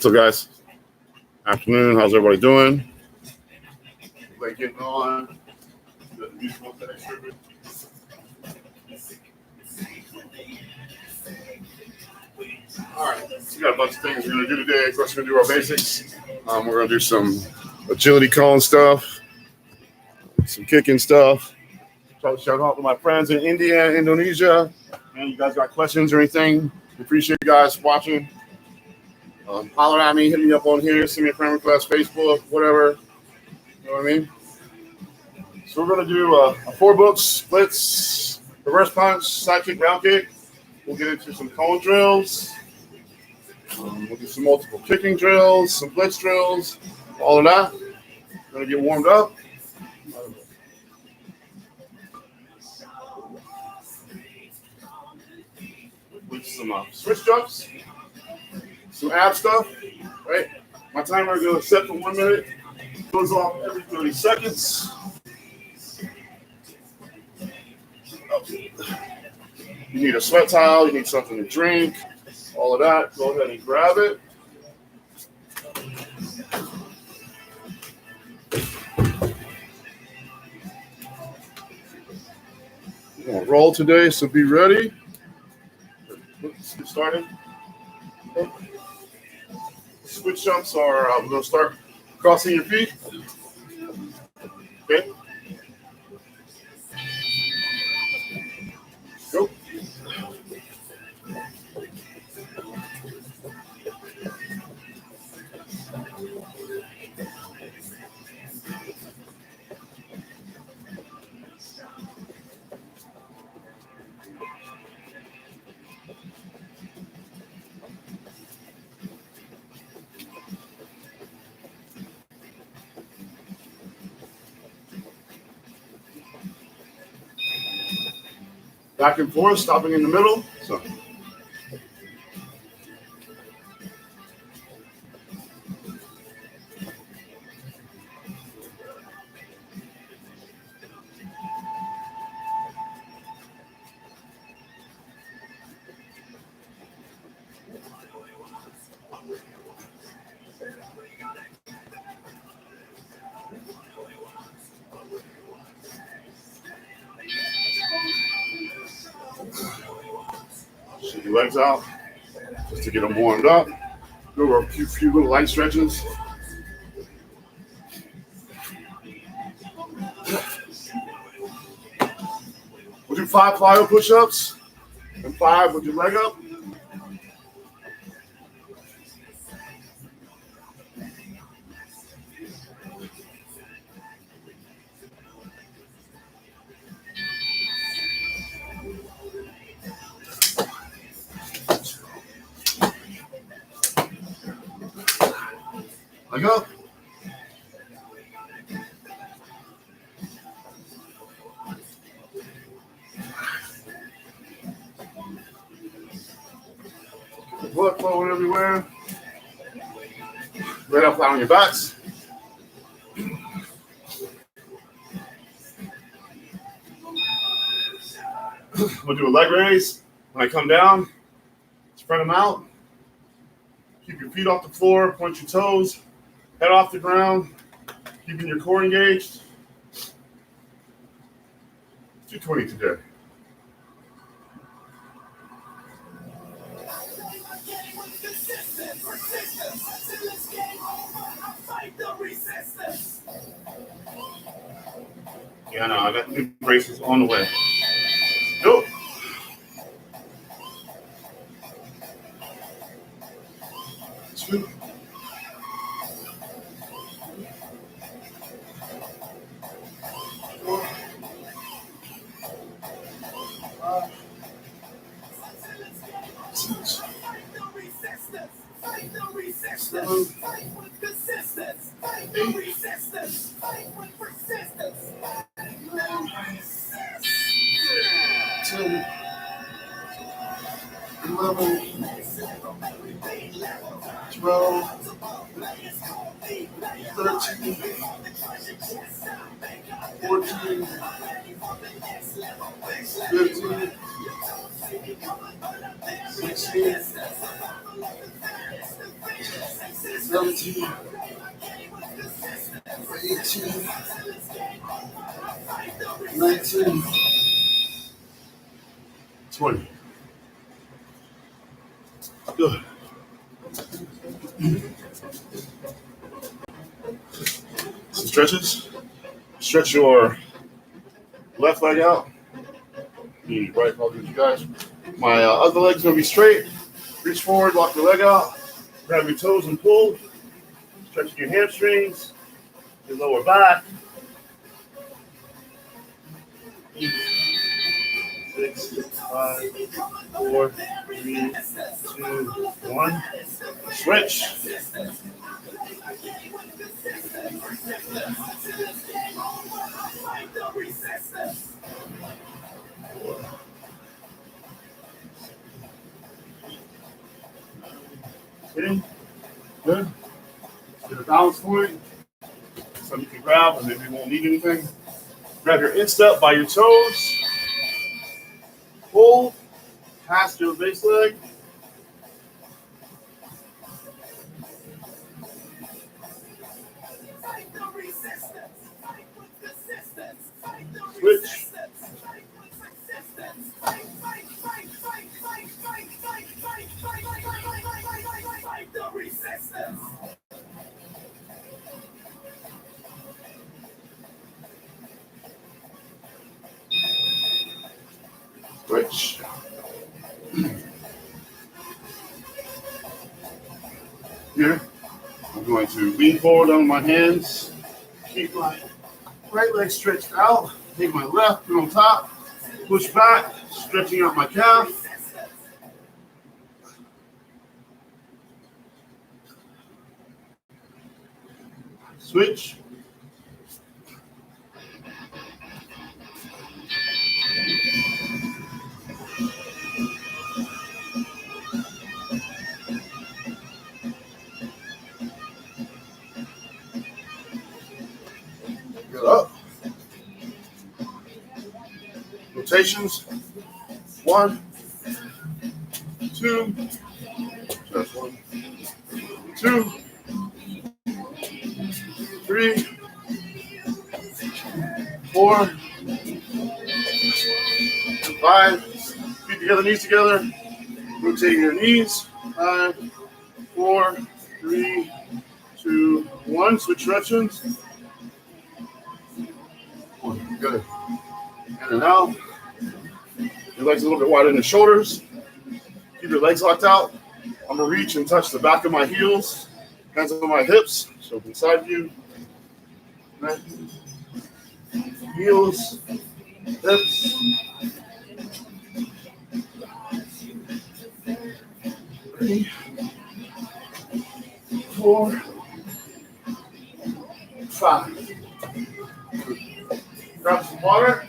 What's up, guys? Afternoon. How's everybody doing? Everybody getting on? All right. We got a bunch of things we're going to do today. Of course, we're going to do our basics. We're going to do some agility calling stuff, some kicking stuff. Try to shout out to my friends in India and Indonesia. And you guys got questions or anything? We appreciate you guys watching. Holler at me, hit me up on here, send me a friend request, Facebook, whatever. You know what I mean? So we're going to do 4 books, splits, reverse punch, side kick, round kick. We'll get into some cone drills. We'll do some multiple kicking drills, some blitz drills, all of that. Going to get warmed up. With some switch jumps, some ab stuff, right? My timer is going to set for 1 minute. Goes off every 30 seconds. You need a sweat towel, you need something to drink, all of that. Go ahead and grab it. We're going to roll today, so be ready. Let's get started. Switch jumps are, we're going to start crossing your feet. Okay. Go. Back and forth, stopping in the middle. So. Shake your legs out just to get them warmed up. Do a few little light stretches. We'll do 5 plyo push-ups and 5 with your leg up. Leg up. Blood flowing everywhere. Right up, flat on your backs. We'll do a leg raise. When I come down, spread them out. Keep your feet off the floor, point your toes, head off the ground, keeping your core engaged. 220 today. Yeah, no, I got new braces on the way. Nope. Two. Four. 5. 6. 7. 10, 11, 12, 13, 14, 15, 16, 17, 18, 19, 20. Good. Some stretches. Stretch your left leg out. The right leg with you guys. My other leg's gonna be straight. Reach forward, lock your leg out. Grab your toes and pull. Stretching your hamstrings, your lower back. 6, 5, 4, 3, 2, 1. Switch. Okay. Good. Get a balance point. So you can grab and maybe you won't need anything. Grab your instep by your toes. Pull past your base leg. Switch. Switch. Here, I'm going to lean forward on my hands, keep my right leg stretched out, take my left, put on top, push back, stretching out my calf. Switch. Get up. Rotations. 1, 2. Just 1, 2, 3, 4, 5. Feet together, knees together. Rotating your knees. 5, 4, 3, 2, 1. Switch directions. Good. In and out. Your legs a little bit wider than the shoulders. Keep your legs locked out. I'm going to reach and touch the back of my heels. Hands on my hips. So inside you. Right. Heels. Hips. 3, 4, 5. Grab some water.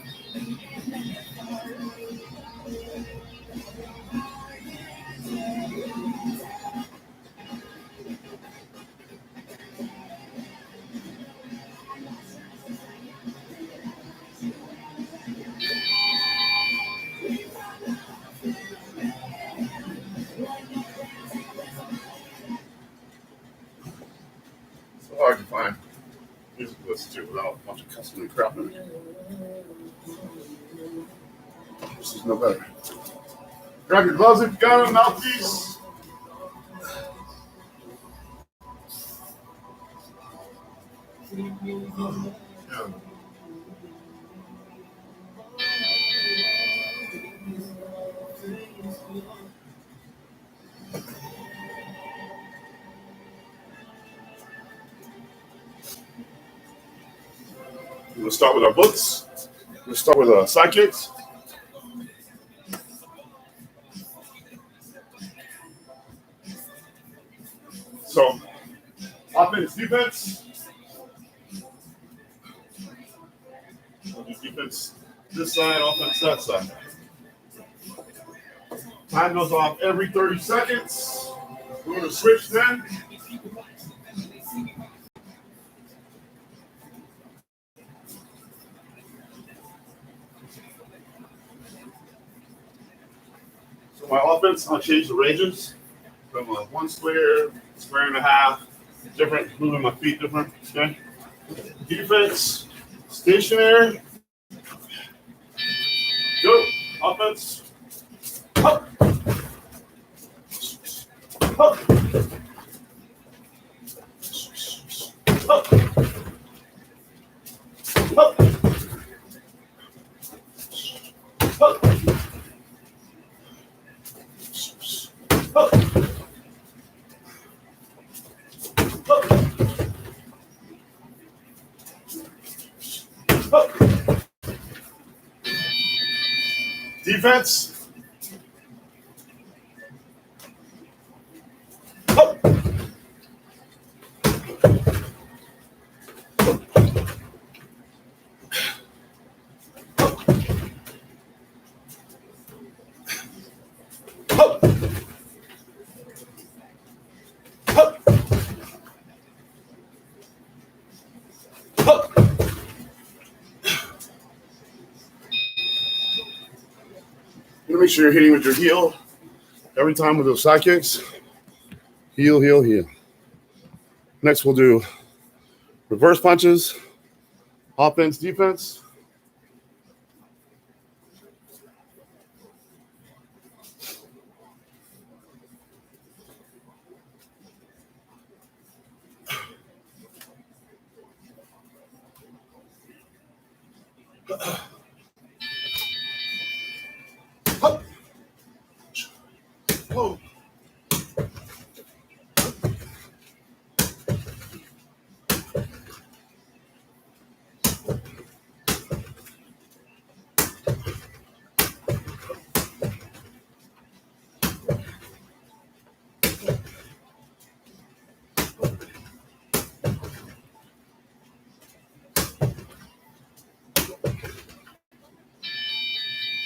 So hard to find music to listen to without a bunch of cussing and crap in it. This is no better. Grab your gloves if you got them, mouthpiece. Yeah. We'll start with our books. We'll start with side kicks. So, offense, defense. Defense this side, offense that side. Time goes off every 30 seconds. We're going to switch then. So my offense, I'll change the ranges. from a 1 square, square and a half, different, moving my feet different. Okay. Defense, stationary. Go. Offense. Up. Up. Up. Up. Up. Defense. Up. Make sure you're hitting with your heel every time with those side kicks. Heel, heel, heel. Next, we'll do reverse punches, offense, defense. Oh.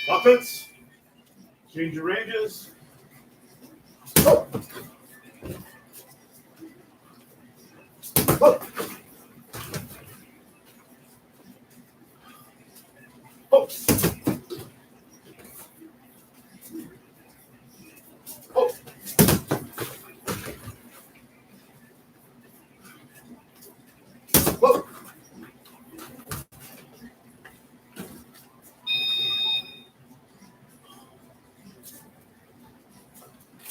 Offense, change your ranges. Oh. Oh. Oh. Oh. Oh.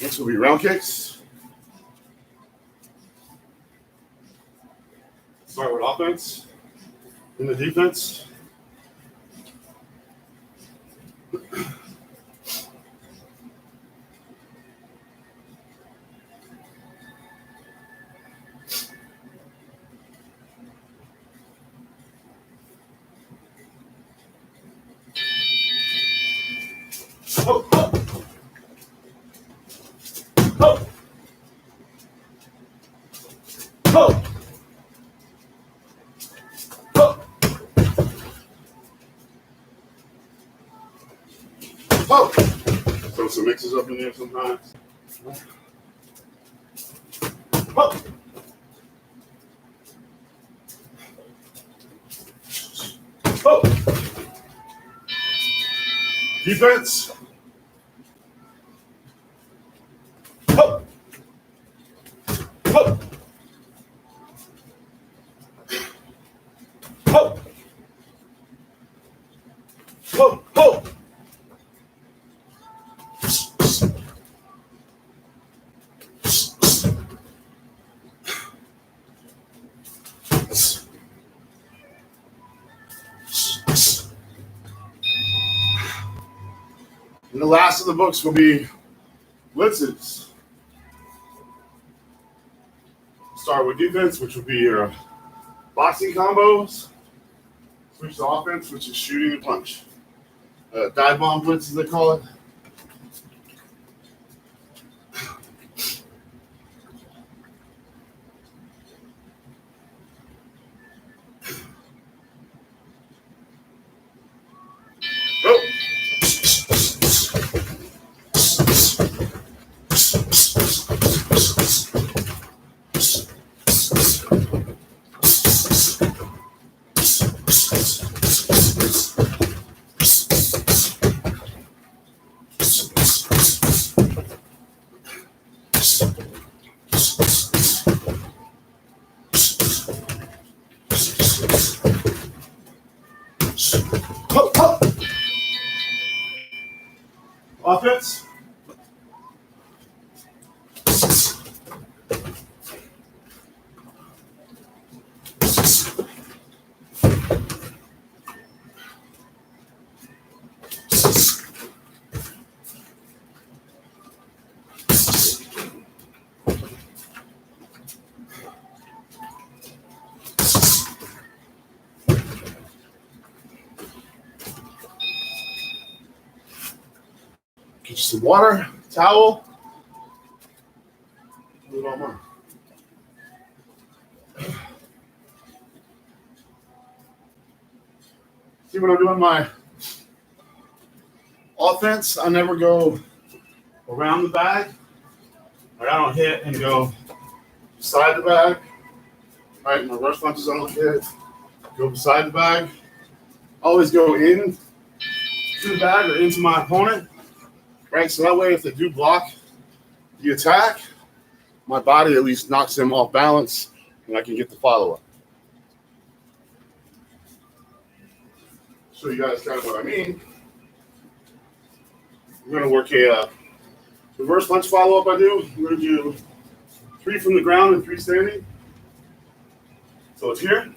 Next will be round kicks. Start with offense, then the defense. Oh, oh. Oh. Oh. Oh. Oh. Throw some mixes up in there sometimes. Oh. Oh. Defense. Oh. Oh. Oh. Oh. Oh. And the last of the books will be blitzes. Start with defense, which will be your boxing combos. Switch to offense, which is shooting and punch. Dive bomb blitz, as they call it. Go. Offense. Get you some water, towel. Do it all more. See, when I'm doing my offense, I never go around the bag. Like I don't hit and go beside the bag. Right, my reverse punches I don't hit. Go beside the bag. Always go in to the bag or into my opponent. Right, so that way if they do block the attack, my body at least knocks them off balance and I can get the follow-up. Show you guys kind of what I mean. We're going to work a reverse punch follow-up I do. We're going to do 3 from the ground and 3 standing. So it's here.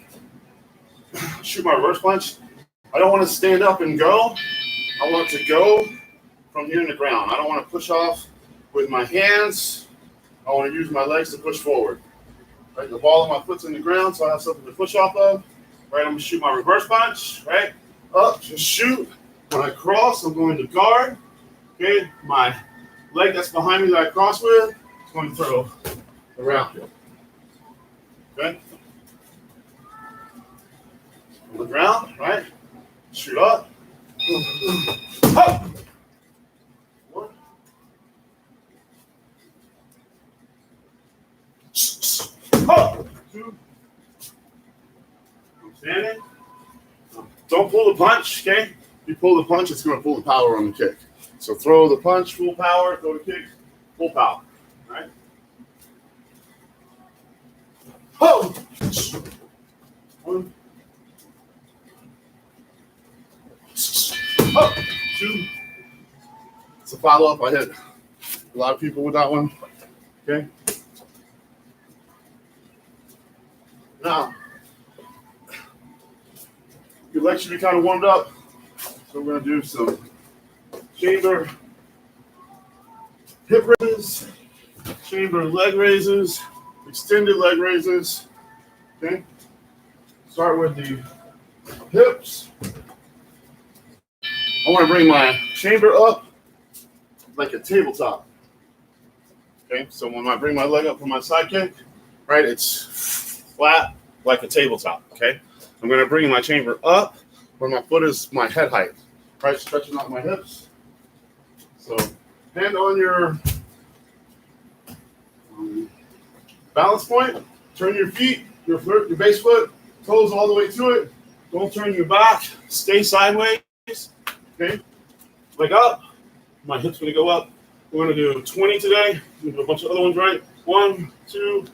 Shoot my reverse punch. I don't want to stand up and go. I want to go from here in the ground. I don't want to push off with my hands. I want to use my legs to push forward. Right, the ball of my foot's in the ground, so I have something to push off of. Right, I'm going to shoot my reverse punch. Right, up, just shoot. When I cross, I'm going to guard. Okay, my leg that's behind me that I cross with is going to throw around here. Okay, on the ground, right? Shoot up. Up. 1. Up. 2. I'm standing. Don't pull the punch, okay? If you pull the punch, it's going to pull the power on the kick. So throw the punch, full power, throw the kick, full power. All right? Oh! 1. Up. 2. It's a follow-up. I hit a lot of people with that one. Okay? Now, your legs should be kind of warmed up. So we're going to do some chamber hip raises, chamber leg raises, extended leg raises. Okay? Start with the hips. I want to bring my chamber up like a tabletop. Okay, so when I bring my leg up for my side kick, right, it's flat like a tabletop. Okay, I'm going to bring my chamber up where my foot is my head height, right, stretching out my hips. So hand on your balance point, turn your feet, your base foot, toes all the way to it. Don't turn your back, stay sideways. Okay, leg up. My hips going to go up. We're going to do 20 today. We're going to do a bunch of other ones, right? 1, 2,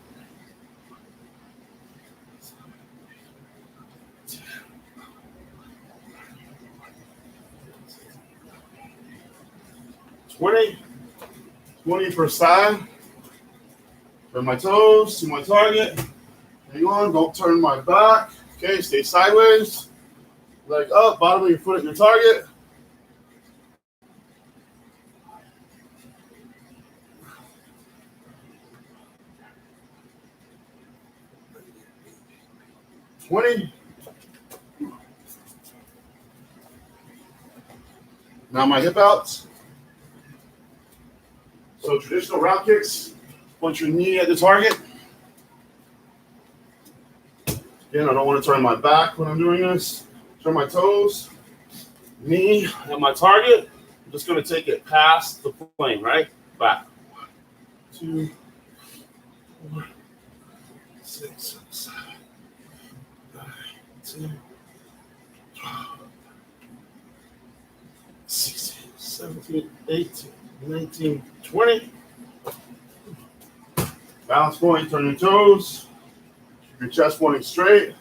20 per side. Turn my toes to my target. Hang on, don't turn my back. Okay, stay sideways. Leg up, bottom of your foot at your target. Now my hip outs. So traditional round kicks, punch your knee at the target. Again, I don't want to turn my back when I'm doing this. Turn my toes, knee at my target. I'm just going to take it past the plane, right? Back. 1, 2, 4, 6, 7, 9, 10, 12, 16, 17, 18, 19, 20. Balance point, turn your toes. Keep your chest pointing straight.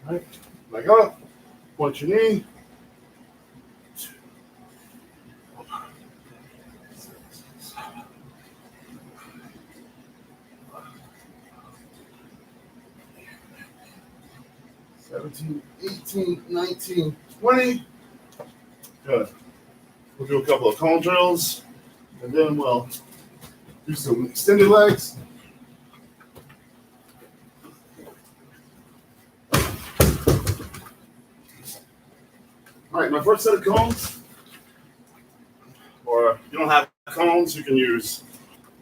Right? Leg up. Point your knee. 17, 18, 19, 20. Good. We'll do a couple of cone drills, and then we'll do some extended legs. All right, my first set of cones, or if you don't have cones, you can use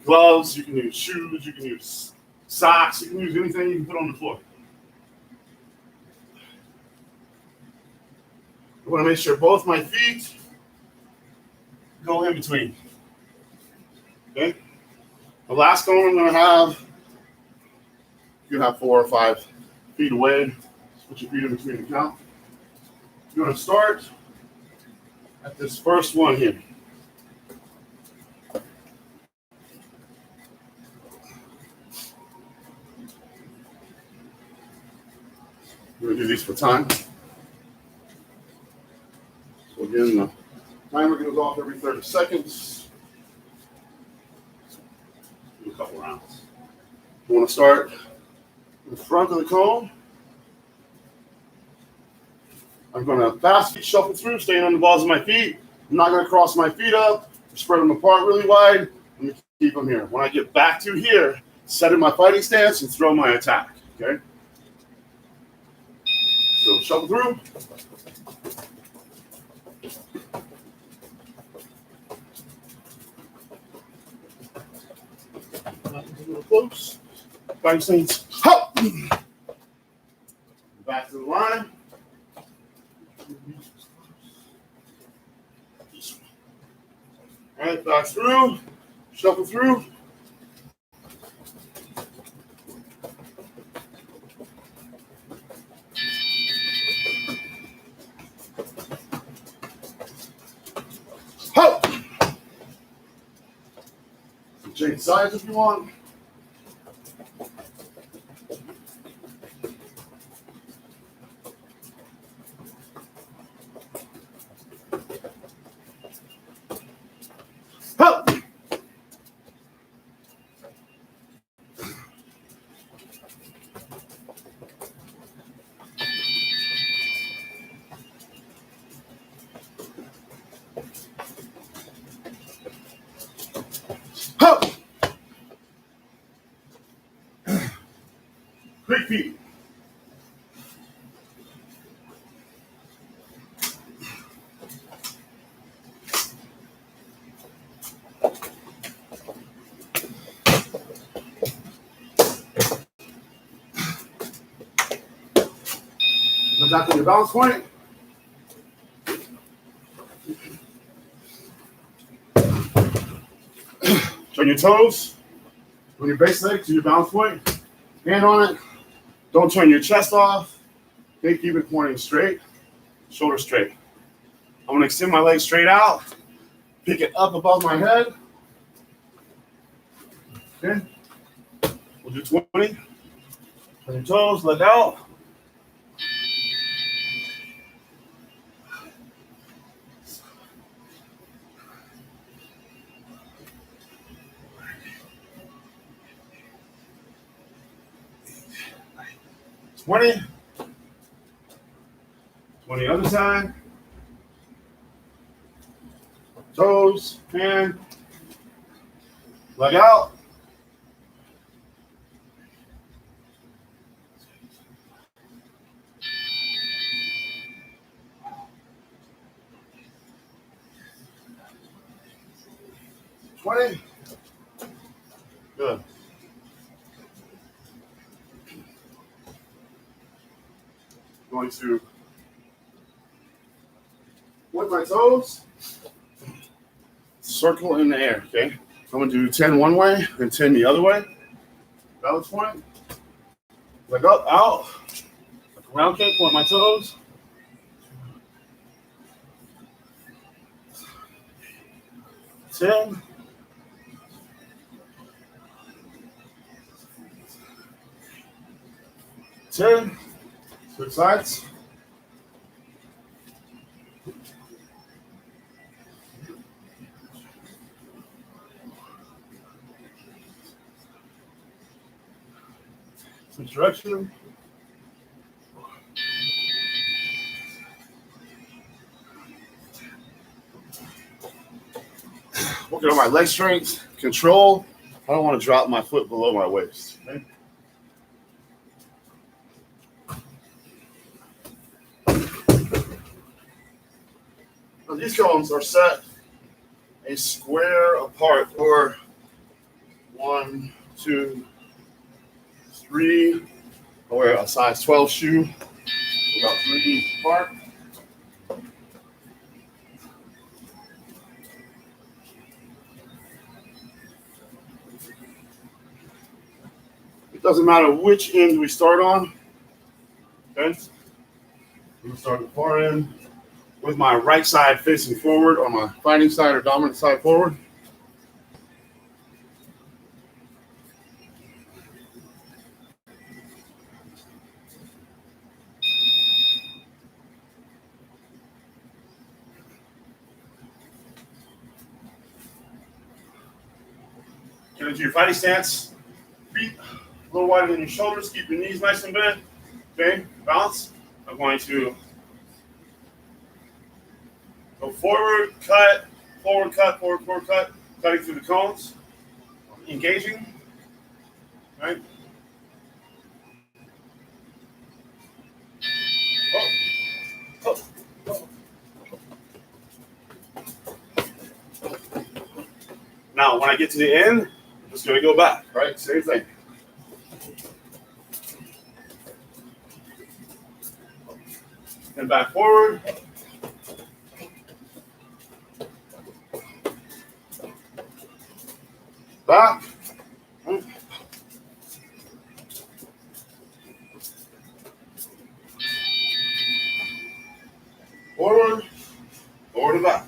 gloves, you can use shoes, you can use socks, you can use anything you can put on the floor. I want to make sure both my feet go in between. Okay? The last cone I'm going to have, you can have 4 or 5 feet away. Just put your feet in between and count. You're going to start at this first one here. We're going to do these for time. So again, the timer goes off every 30 seconds. Do a couple rounds. You want to start in the front of the cone. I'm going to fast feet shuffle through, staying on the balls of my feet. I'm not going to cross my feet up, spread them apart really wide. I'm going to keep them here. When I get back to here, set in my fighting stance and throw my attack. Okay? So shuffle through. A little close. Fighting stance. Hop! Back to the line. All right, back through, shuffle through. Hop! Change sides if you want. Hop! Hop! Quick feet. Come back to your balance point. Turn your toes on your base leg to your balance point. Hand on it. Don't turn your chest off. Okay, keep it pointing straight. Shoulder straight. I'm going to extend my legs straight out. Pick it up above my head. Okay. We'll do 20. Turn your toes, leg out. Twenty other side. Toes, hand, leg out. Good. Going to point my toes, circle in the air, okay? I'm going to do 10 one way and 10 the other way. Balance point. Leg up, out. Like a round kick, point my toes. Ten. Switch sides. Switch direction. Working on my leg strength, control. I don't want to drop my foot below my waist. Okay? Now these cones are set a square apart, or 1, 2, 3. I wear a size 12 shoe, about 3 apart. It doesn't matter which end we start on. Okay, we'll start the far end with my right side facing forward, on my fighting side or dominant side forward. Get into your fighting stance. Feet a little wider than your shoulders. Keep your knees nice and bent. Okay, balance. I'm going to go forward, cut, forward, cut, forward, forward, cut. Cutting through the cones. Engaging. Right. Oh. Oh. Now, when I get to the end, I'm just going to go back. Right, same thing. And back forward. Back. Forward. Forward and back.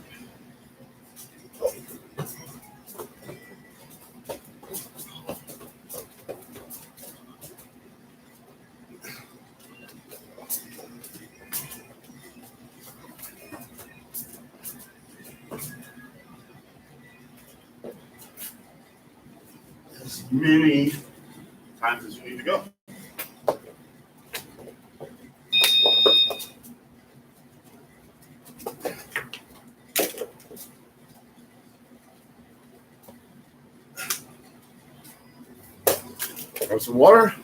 As many times as you need to go. Grab some water.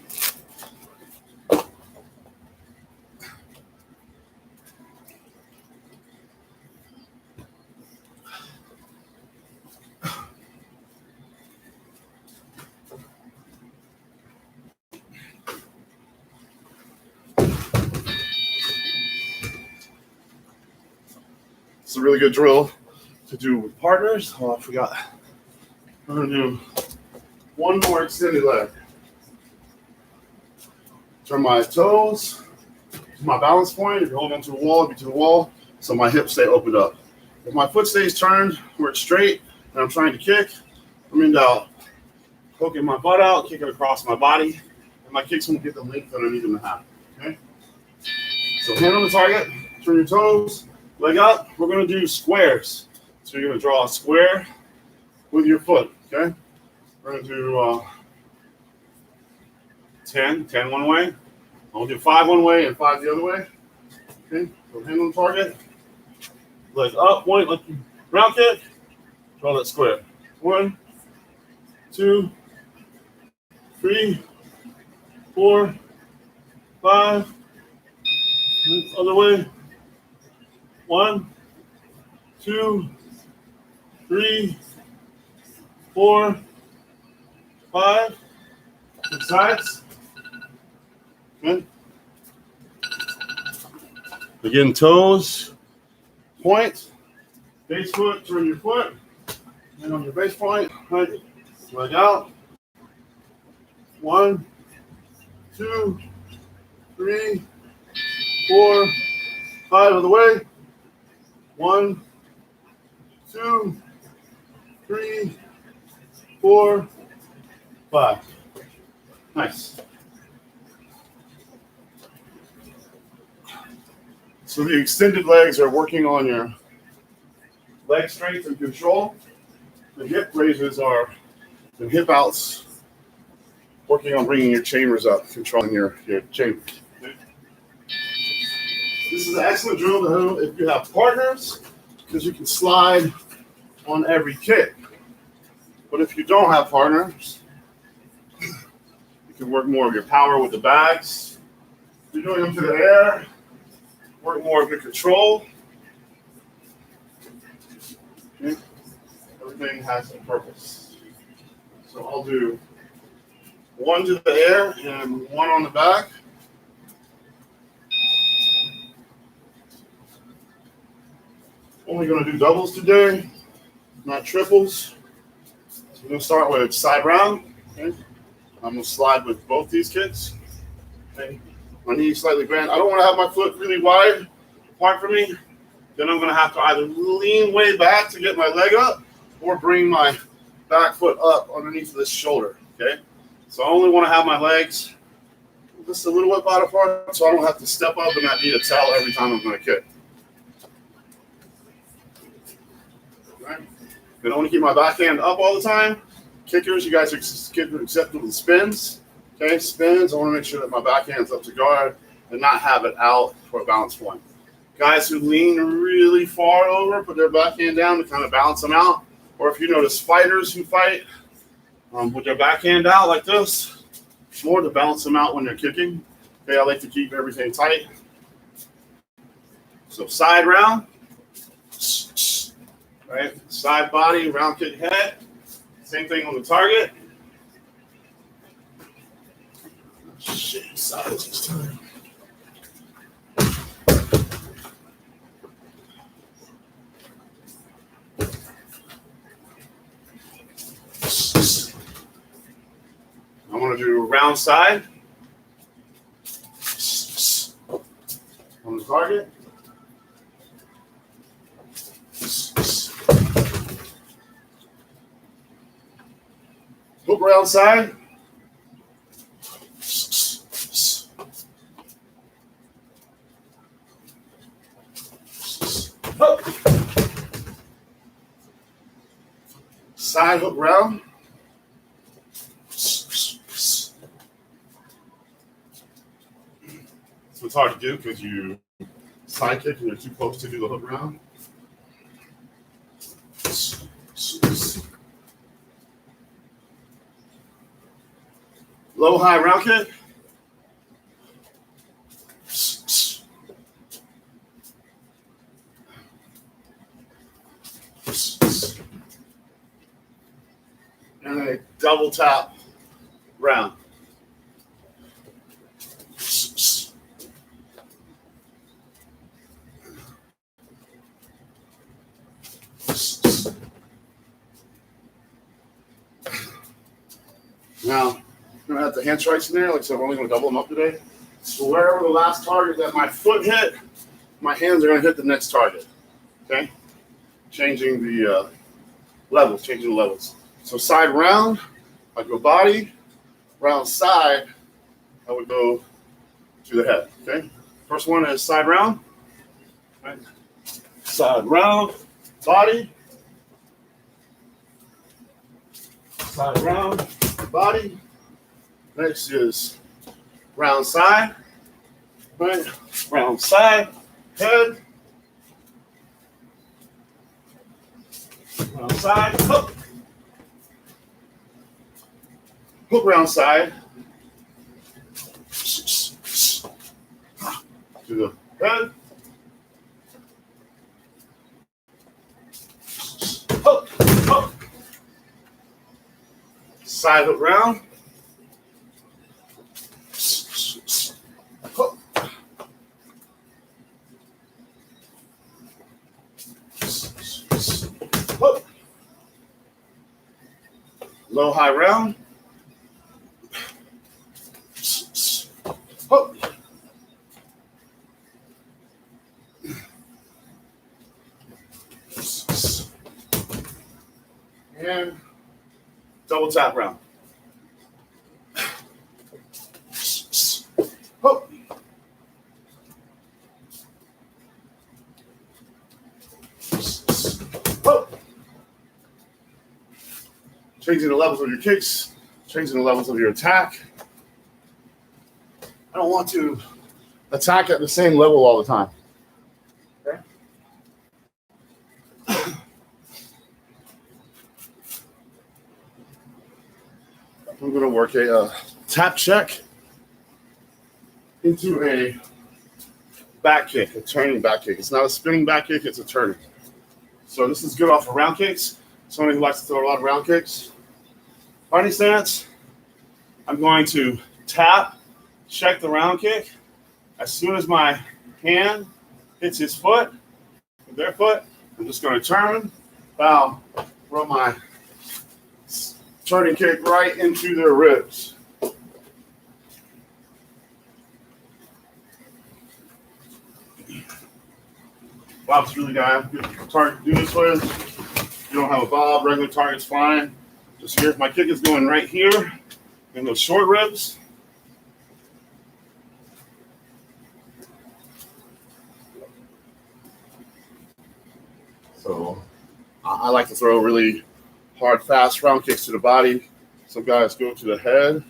It's a really good drill to do with partners. Oh, I forgot. We're going to do one more extended leg. Turn my toes to my balance point. If you're holding onto a wall, be to the wall, so my hips stay opened up. If my foot stays turned where it's straight and I'm trying to kick, I'm in doubt. Poking my butt out, kicking across my body, and my kicks won't get the length that I need them to have. Okay? So hand on the target, turn your toes, leg up. We're going to do squares. So you're going to draw a square with your foot. Okay? We're going to do 10 one way. I'll do 5 one way and 5 the other way. Okay, so hand on target. Leg up, point, like round kick. Draw that square. 1, 2, 3, 4, 5. Other way. 1, 2, 3, 4, 5. Good sides. Good. Again, toes, point, base foot, turn your foot, and on your base point, right, leg out. 1, 2, 3, 4, 5 of the way. 1, 2, 3, 4, 5. Nice. So the extended legs are working on your leg strength and control. The hip raises are the hip outs working on bringing your chambers up, controlling your chambers. Okay? This is an excellent drill to do if you have partners, because you can slide on every kick. But if you don't have partners, you can work more of your power with the bags. If you're doing them to the air, work more of your control. Okay? Everything has a purpose. So I'll do one to the air and one on the back. Only going to do doubles today, not triples. So we're going to start with side round. Okay? I'm going to slide with both these kicks. Okay? My knee slightly bent. I don't want to have my foot really wide apart from me. Then I'm going to have to either lean way back to get my leg up or bring my back foot up underneath this shoulder. Okay? So I only want to have my legs just a little bit wide apart so I don't have to step up and not need a towel every time I'm going to kick. Right. I want to keep my backhand up all the time. Kickers, you guys are acceptable with spins. Okay, spins, I want to make sure that my backhand's up to guard and not have it out for a balance point. Guys who lean really far over, put their backhand down to kind of balance them out. Or if you notice fighters who fight with their backhand out like this, more to balance them out when they're kicking. Okay, I like to keep everything tight. So side round. Right, side body, round kick head. Same thing on the target. Shit, sides this time. I want to do round side on the target. Hook round side. Hook. Side hook round. So it's hard to do because you side kick and you're too close to do the hook round. Low high round kick. And a double tap round. Now, I'm going to have the hand strikes in there. Like I said, we're only going to double them up today. So wherever the last target that my foot hit, my hands are going to hit the next target. Okay? Changing the levels. So side round, I go body. Round side, I would go to the head. Okay? First one is side round. Right? Side round, body. Side round, body. Next is round side. Right? Round side, head. Round side, hook. Hook round side. To the head. Hook, hook. Side hook round. Hook. Hook. Low high round. Hook. And double tap round. Hook. Hook. Changing the levels of your kicks. changing the levels of your attack. I don't want to attack at the same level all the time. Okay? I'm going to work a tap check into a back kick, a turning back kick. It's not a spinning back kick, it's a turning. So this is good off of round kicks. Somebody who likes to throw a lot of round kicks. Fighting stance, I'm going to tap, check the round kick. As soon as my hand hits his foot, their foot, I'm just going to turn, bow, throw my turning kick right into their ribs. Bob's really got a good target to do this with. If you don't have a bob, regular target's fine. Just here, my kick is going right here in those short ribs. So I like to throw really hard, fast round kicks to the body. Some guys go to the head.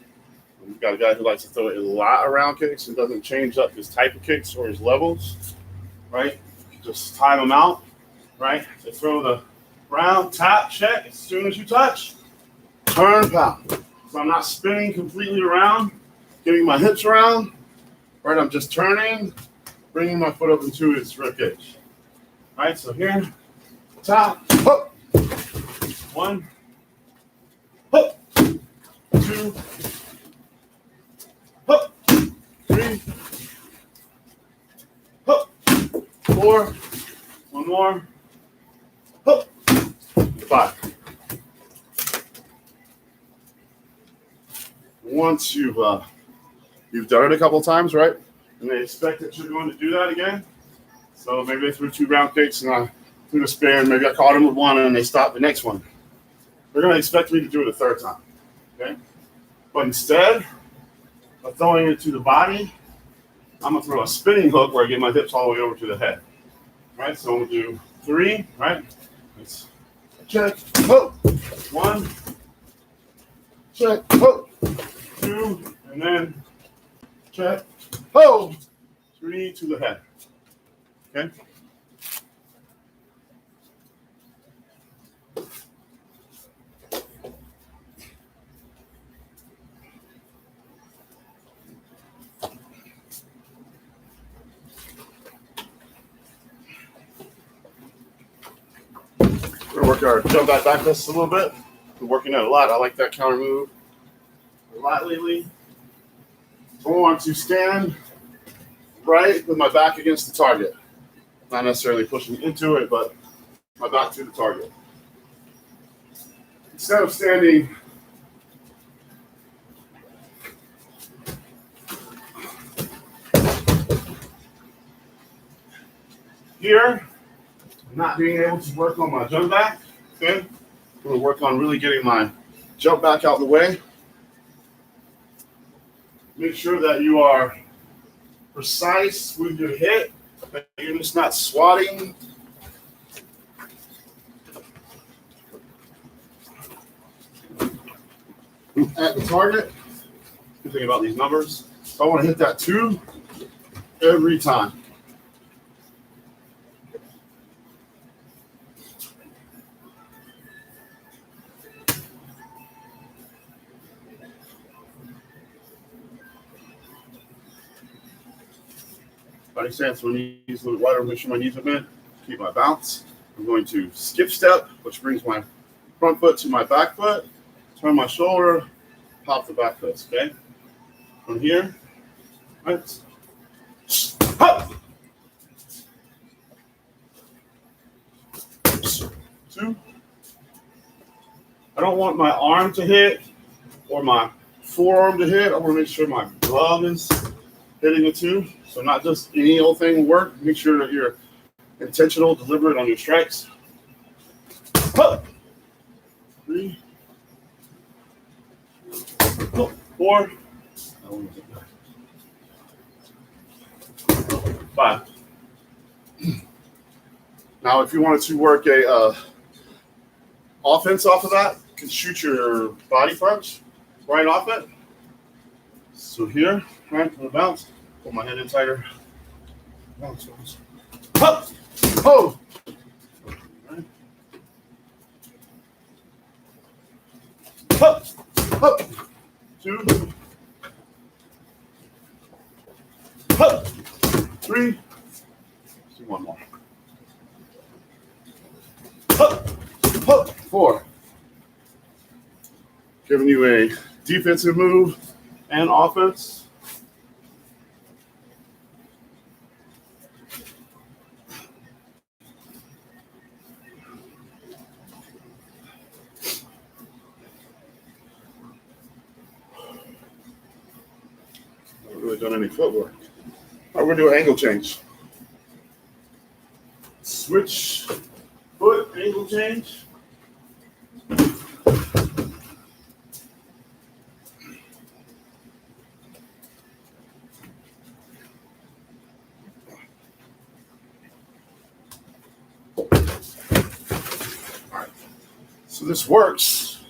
You've got a guy who likes to throw a lot of round kicks and doesn't change up his type of kicks or his levels, right? Just time them out, right? So throw the round, tap, check. As soon as you touch, turn, pound. So I'm not spinning completely around, getting my hips around, right? I'm just turning, bringing my foot up into its rib cage. Right, so here, tap, hook. 1, hook. 2, hook. 3, hook. 4, one more, hook. 5. Once you've done it a couple times, right? And they expect that you're going to do that again. So maybe they threw 2 round kicks and I threw the spare, and maybe I caught them with one and they stopped the next one. They're going to expect me to do it a third time, okay? But instead of throwing it to the body, I'm going to throw a spinning hook where I get my hips all the way over to the head. Right, so we'll do 3, right? Let's check, hook. 1, check, hook. 2, and then check, hold. 3 to the head. Okay? We're going to work our jump back fist a little bit. We're working that a lot. I like that counter move a lot lately. I want to stand right with my back against the target. Not necessarily pushing into it, but my back to the target. Instead of standing here, not being able to work on my jump back, okay? I'm going to work on really getting my jump back out of the way. Make sure that you are precise with your hit, that you're just not swatting. At the target. Good thing about these numbers. So I want to hit that 2 every time. Body stance, my knees a little wider, make sure my knees are bent. Keep my bounce. I'm going to skip step, which brings my front foot to my back foot. Turn my shoulder, pop the back foot, okay? From here, right? Hop! 2. I don't want my arm to hit or my forearm to hit. I want to make sure my glove is hitting it too. So not just any old thing will work. Make sure that you're intentional, deliberate on your strikes. Hop! 3. 4. 5. Now, if you wanted to work a offense off of that, you can shoot your body punch. right off it. So here, right, I'm gonna bounce, pull my head in tighter. Bounce, bounce. Up, oh. Right. Up, up, 2, up, 3. Let's do one more. Up, up, 4. Giving you a defensive move and offense. Haven't really done any footwork. All right, we're gonna do an angle change. Switch foot, angle change. So this works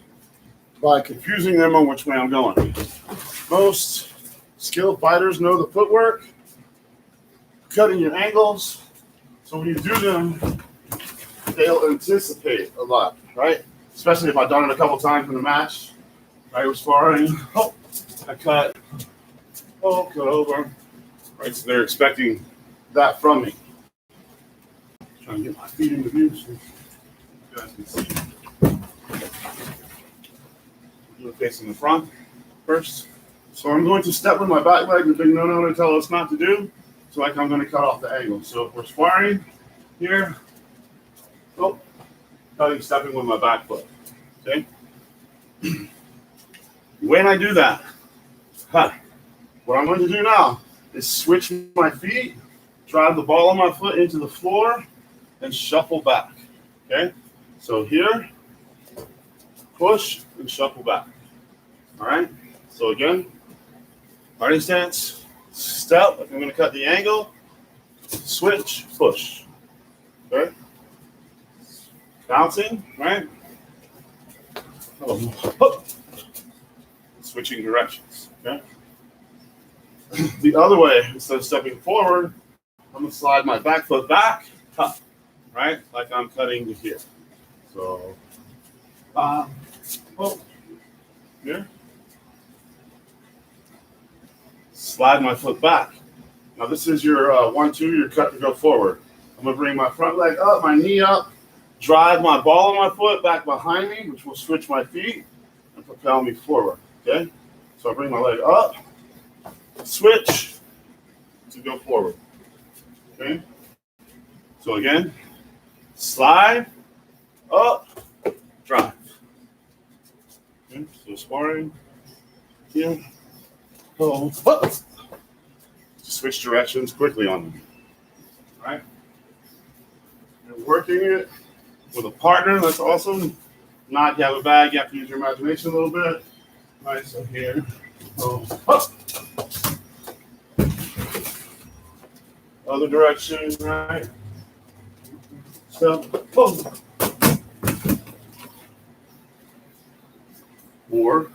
by confusing them on which way I'm going. Most skilled fighters know the footwork, cutting your angles. So when you do them, they'll anticipate a lot, right? Especially if I've done it a couple times in the match. I was sparring, oh, I cut, oh, cut over. Right, so they're expecting that from me. Trying to get my feet into view so you guys can see. You're facing the front first. So I'm going to step with my back leg, the big no-no to tell us not to do. So like I'm going to cut off the angle. So if we're sparring here, oh, cutting, stepping with my back foot. Okay. When I do that, what I'm going to do now is switch my feet, drive the ball of my foot into the floor, and shuffle back. Okay. So here, push and shuffle back. All right. So again, fighting stance, step. If I'm going to cut the angle, switch, push. Okay. Bouncing, right? Oh. Switching directions. Okay. The other way, instead of stepping forward, I'm going to slide my back foot back, cut, right? Like I'm cutting to here. So, oh, here. Slide my foot back. Now this is your 1-2, your cut to go forward. I'm going to bring my front leg up, my knee up, drive my ball of my foot back behind me, which will switch my feet and propel me forward, okay? So I bring my leg up, switch to go forward, okay? So again, slide, up, drive. Okay, so sparring, here, oh, up. Just switch directions quickly on them, all right? You're working it with a partner, that's awesome. Not you have a bag, you have to use your imagination a little bit. All right, so here, oh, up. Other direction, right? Step, oh. Or,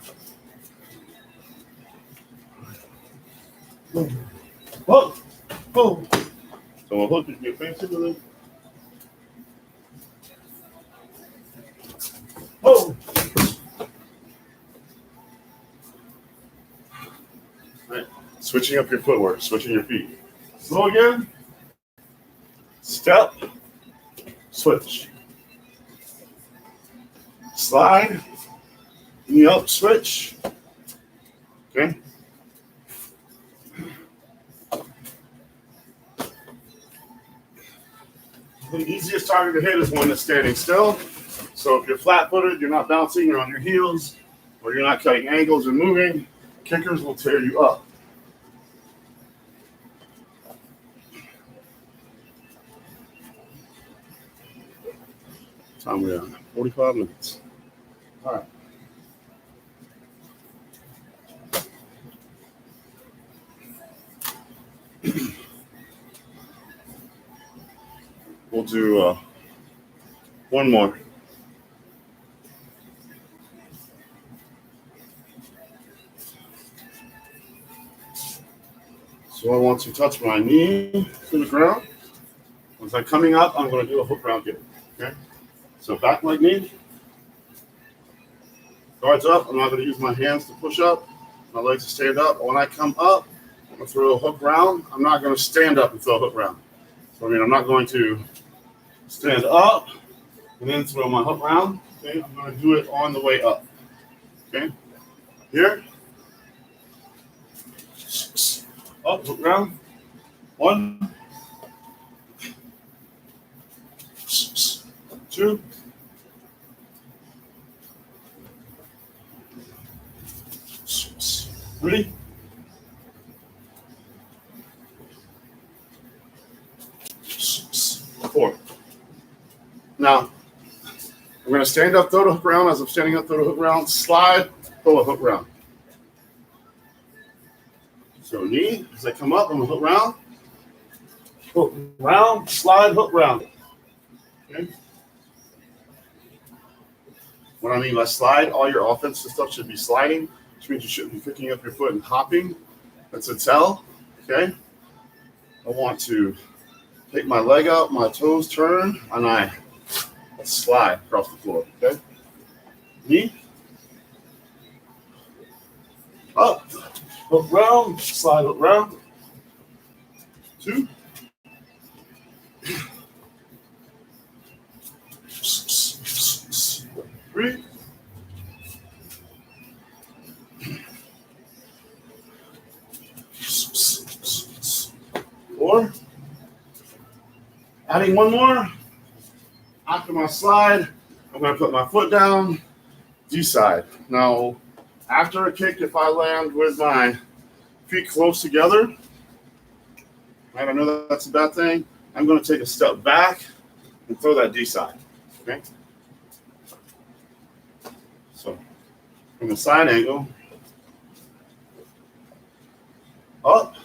oh, oh. So a hook is your fancy with it. Oh. Right. Switching up your footwork, switching your feet. Slow again. Step. Switch. Slide. Knee up, switch. Okay. The easiest target to hit is one that's standing still. So if you're flat-footed, you're not bouncing, you're on your heels, or you're not cutting angles and moving, kickers will tear you up. Time we're on 45 minutes. All right. We'll do one more. So I want to touch my knee to the ground. As I'm coming up, I'm going to do a hook round kick. Okay? So back leg knee. Guards up. I'm not going to use my hands to push up. My legs to stand up. When I come up, I'm going to throw a hook round. I'm not going to stand up and throw a hook round. So, I'm not going to stand up and then throw my hook round. Okay? I'm going to do it on the way up. Okay? Here. Up, hook round. 1, 2, 3, 4. Now, I'm going to stand up, throw the hook round. As I'm standing up, throw the hook round, slide, throw a hook round. So knee, as I come up, I'm going to hook round, slide, hook round. Okay. What I mean by slide, all your offensive stuff should be sliding, which means you shouldn't be picking up your foot and hopping. That's a tell. Okay. I want to take my leg up, my toes turn, and I slide across the floor. Okay. Knee. Up. Hook round. Slide hook round. 2. 3. 4. Adding one more. After my slide, I'm going to put my foot down, D-side. Now, after a kick, if I land with my feet close together, I don't know that's a bad thing, I'm going to take a step back and throw that D-side. Okay? So, from the side angle, up,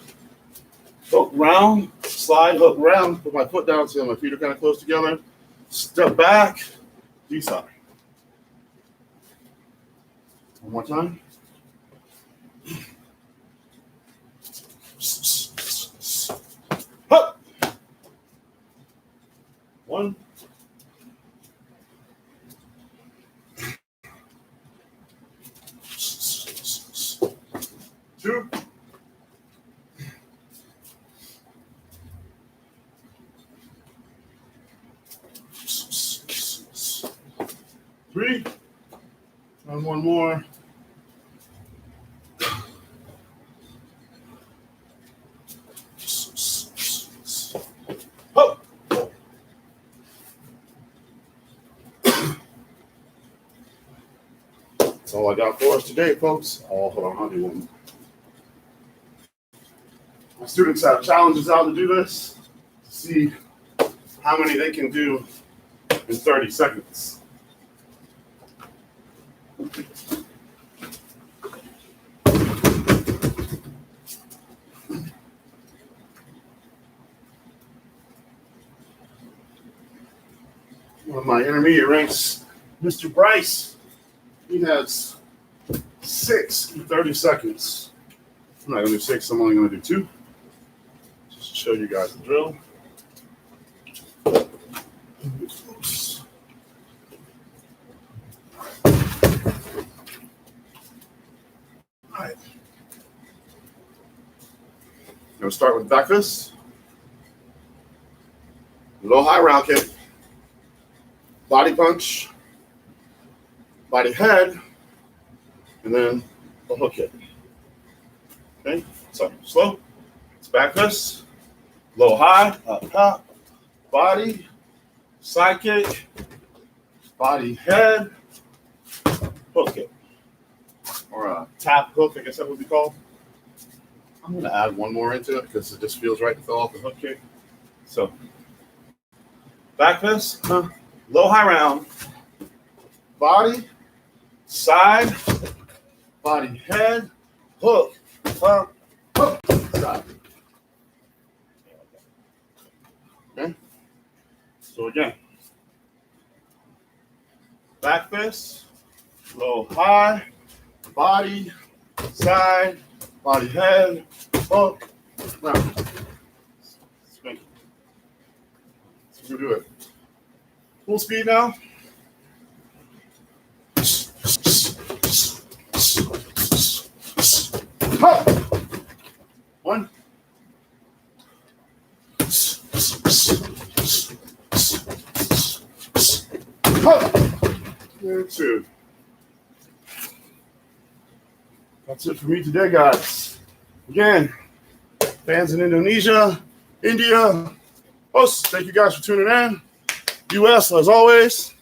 hook round, slide, hook round, put my foot down so my feet are kind of close together, step back, D-side. One more time. Up. 1. 2. 3. And one more. Up. That's all I got for us today, folks. Oh, hold on, I'll do one. My students have challenges out to do this to see how many they can do in 30 seconds. One of my intermediate ranks, Mr. Bryce, he has 6 in 30 seconds. I'm not going to do 6, I'm only going to do 2. Just to show you guys the drill. All right. I'm going to start with back fist. Low high round kick. Body punch. Body head. And then a hook kick. Okay, so slow. It's back fist. Low high, up top. Body. Side kick. Body head. Hook kick. Or a tap hook, I guess that would be called. I'm going to add one more into it because it just feels right to throw off the hook kick. So, back fist, low high round, body, side, body head, hook, hook, side. Okay. So again, back fist, low high, body, side, body head, hook, Now, spin. So we'll do it. Full speed now. Hop. 1. Hop. And 2. That's it for me today, guys. Again, fans in Indonesia, India, hosts, thank you guys for tuning in. US, as always.